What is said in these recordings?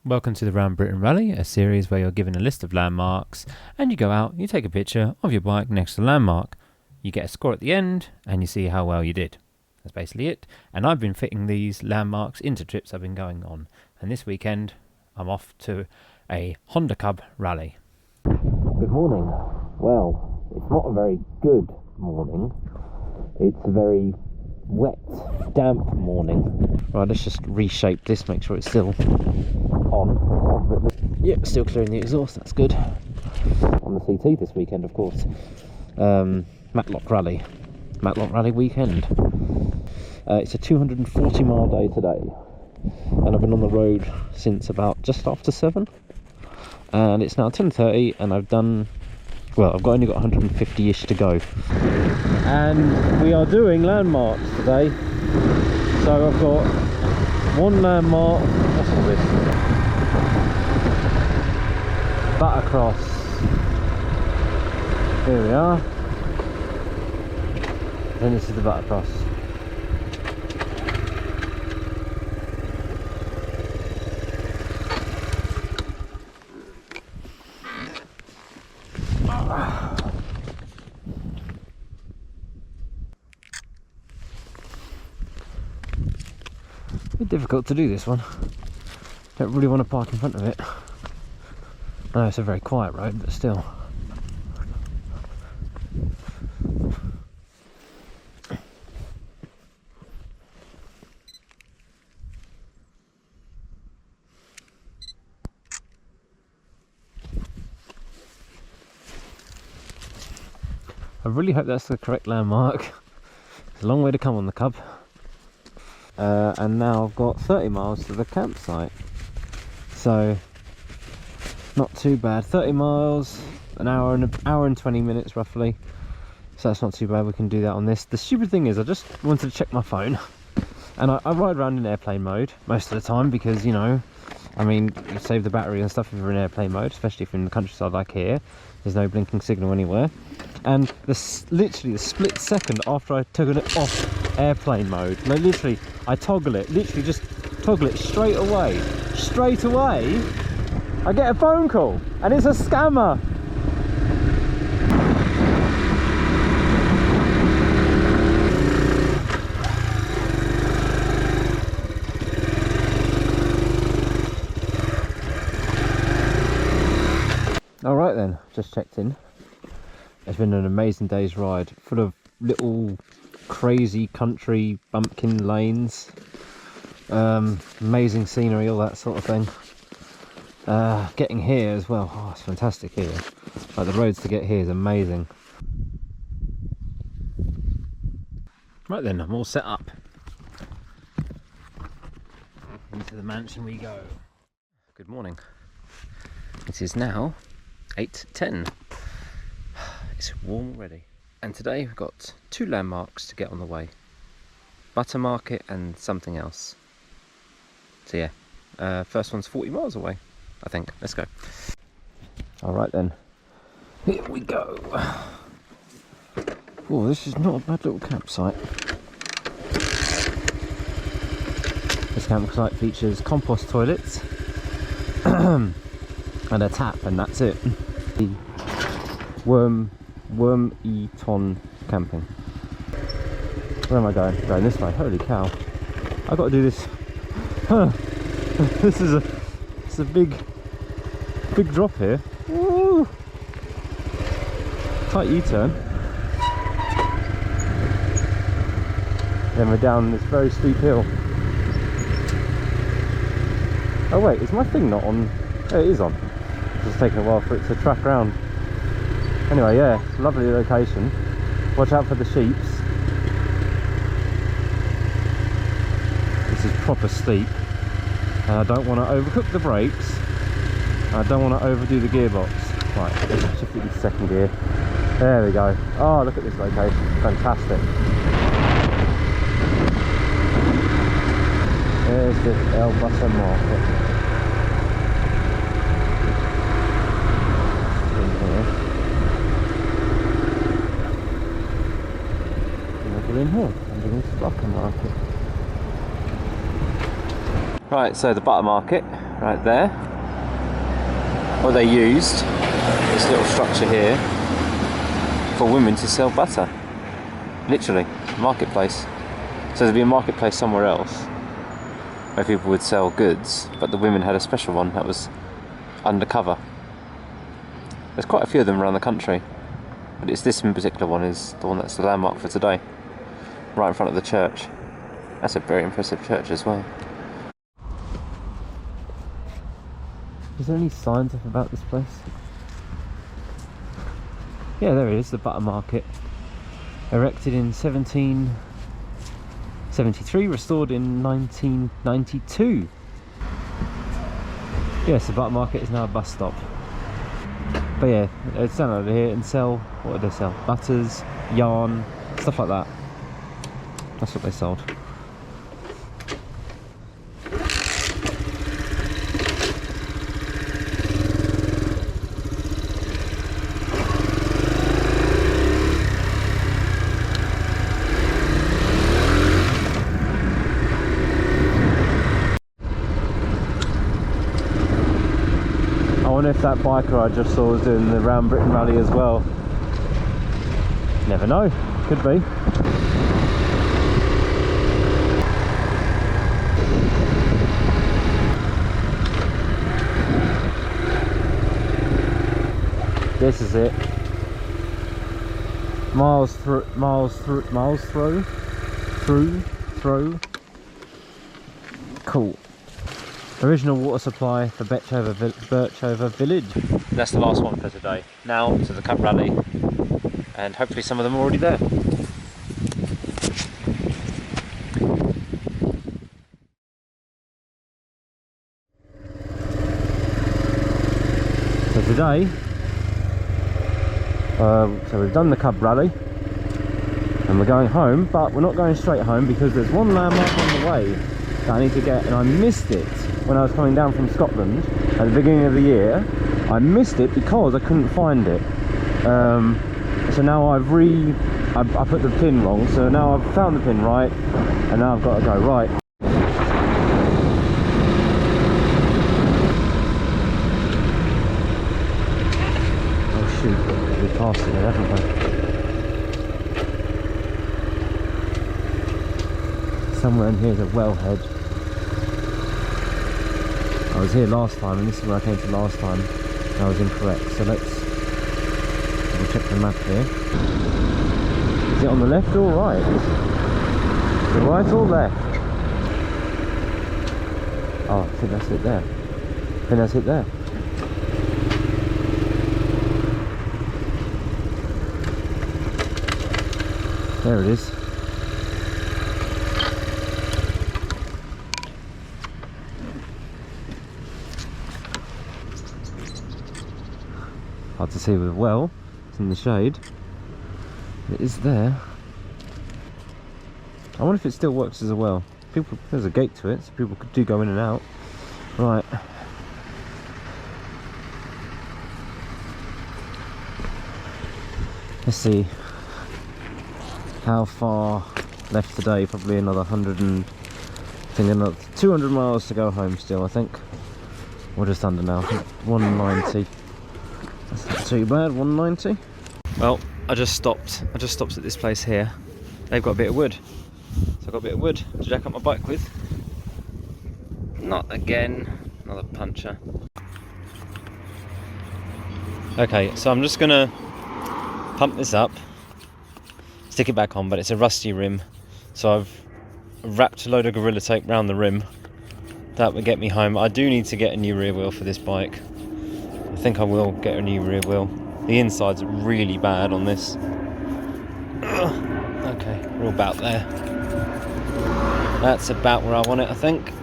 Welcome to the Round Britain Rally, a series where you're given a list of landmarks and you go out, you take a picture of your bike next to the landmark. You get a score at the end and you see how well you did. That's basically it. And I've been fitting these landmarks into trips I've been going on. And this weekend I'm off to a Honda Cub rally. Good morning. Well, it's not a very good morning. It's a very wet, damp morning. Right, let's just reshape this, make sure it's still on. Yep, still clearing the exhaust, that's good. On the CT this weekend, of course. Matlock Rally weekend. It's a 240 mile day today, and I've been on the road since about just after 7, and it's now 10:30, and I've only got 150-ish to go. And we are doing landmarks today. So I've got one landmark, what's all this? Buttercross. Here we are. And this is the Buttercross. It's difficult to do this one. Don't really want to park in front of it. I know it's a very quiet road, but still. I really hope that's the correct landmark. It's a long way to come on the Cub. And now I've got 30 miles to the campsite, so not too bad. 30 miles, an hour and 20 minutes roughly, so that's not too bad. We can do that on this. The stupid thing is I just wanted to check my phone, and I ride around in airplane mode most of the time because, you know, I mean, you save the battery and stuff if you're in airplane mode, especially if you're in the countryside like here. There's no blinking signal anywhere, and literally the split second after I took it off airplane mode, no, literally I toggle it, just toggle it straight away, I get a phone call, and it's a scammer. Alright then, just checked in. It's been an amazing day's ride, full of little crazy country bumpkin lanes, amazing scenery, all that sort of thing. Getting here as well, oh, it's fantastic here. Like, the roads to get here is amazing. Right then, I'm all set up. Into the mansion we go. Good morning. It is now 8:10. It's warm already. And today we've got 2 landmarks to get on the way. Butter Market and something else. So yeah, first one's 40 miles away, I think. Let's go. Alright then, here we go. Oh, this is not a bad little campsite. This campsite features compost toilets and a tap, and that's it. The Worm-Eaton camping. Where am I going? I'm going this way. Holy cow! I've got to do this. It's a big drop here. Woo! Tight U-turn. Then we're down this very steep hill. Oh wait, is my thing not on? Oh, it is on. It's just taking a while for it to track around. Anyway, yeah, it's a lovely location. Watch out for the sheeps. This is proper steep, and I don't want to overcook the brakes. I don't want to overdo the gearbox. Right, let's shift it into second gear. There we go. Oh, look at this location. Fantastic. There's the El Butter Market. In here, under this Butter Market. Right, so the Butter Market right there. Well, they used this little structure here for women to sell butter. Literally, marketplace. So there'd be a marketplace somewhere else where people would sell goods, but the women had a special one that was undercover. There's quite a few of them around the country, but it's this in particular one is the one that's the landmark for today, right in front of the church. That's a very impressive church as well. Is there any signs about this place? Yeah, there it is, the butter market. Erected in 1773, restored in 1992. Yes, the butter market is now a bus stop. But yeah, they'd stand over here and sell, what did they sell? Butters, yarn, stuff like that. That's what they sold. I wonder if that biker I just saw was doing the Round Britain Rally as well. Never know, could be. This is it. Miles through. Cool. Original water supply for Birchover Village. That's the last one for today. Now to the Cup Rally, and hopefully some of them are already there. So today, so we've done the Cub Rally, and we're going home, but we're not going straight home because there's one landmark on the way that I need to get, and I missed it when I was coming down from Scotland at the beginning of the year. I missed it because I couldn't find it. So now I put the pin wrong, so now I've found the pin right, and now I've got to go right. Oh shoot, we passed it there, haven't we? Somewhere in here is a wellhead. I was here last time, and this is where I came to last time, and I was incorrect. So let's double check the map here. Is it on the left or right? The right or left? Oh, I think that's it there. I think that's it there. There it is. Hard to see with well, it's in the shade. It is there. I wonder if it still works as a well. There's a gate to it, so people do go in and out. Right. Let's see how far left today. Probably another 200 miles to go home still, I think. We're just under now, I think 190. That's not too bad, 190. Well, I just stopped at this place here. They've got a bit of wood. So I've got a bit of wood to jack up my bike with. Not again, another puncture. Okay, so I'm just gonna pump this up, stick it back on, but it's a rusty rim. So I've wrapped a load of Gorilla Tape around the rim. That would get me home. I do need to get a new rear wheel for this bike. I think I will get a new rear wheel. The inside's really bad on this. Ugh. Okay, we're about there. That's about where I want it, I think.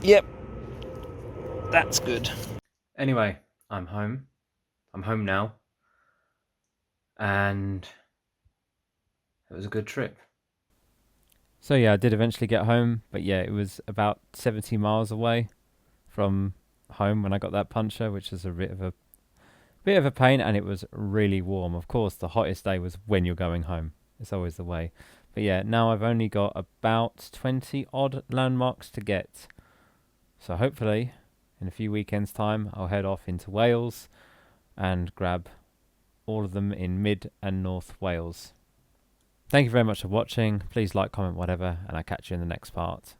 Yep, that's good. Anyway, I'm home. I'm home now. And it was a good trip. So yeah, I did eventually get home, but yeah, it was about 70 miles away from home when I got that puncture, which was a bit of a pain, and it was really warm. Of course, the hottest day was when you're going home. It's always the way. But yeah, now I've only got about 20 odd landmarks to get. So hopefully in a few weekends time I'll head off into Wales and grab all of them in mid and north Wales. Thank you very much for watching. Please like, comment, whatever, and I'll catch you in the next part.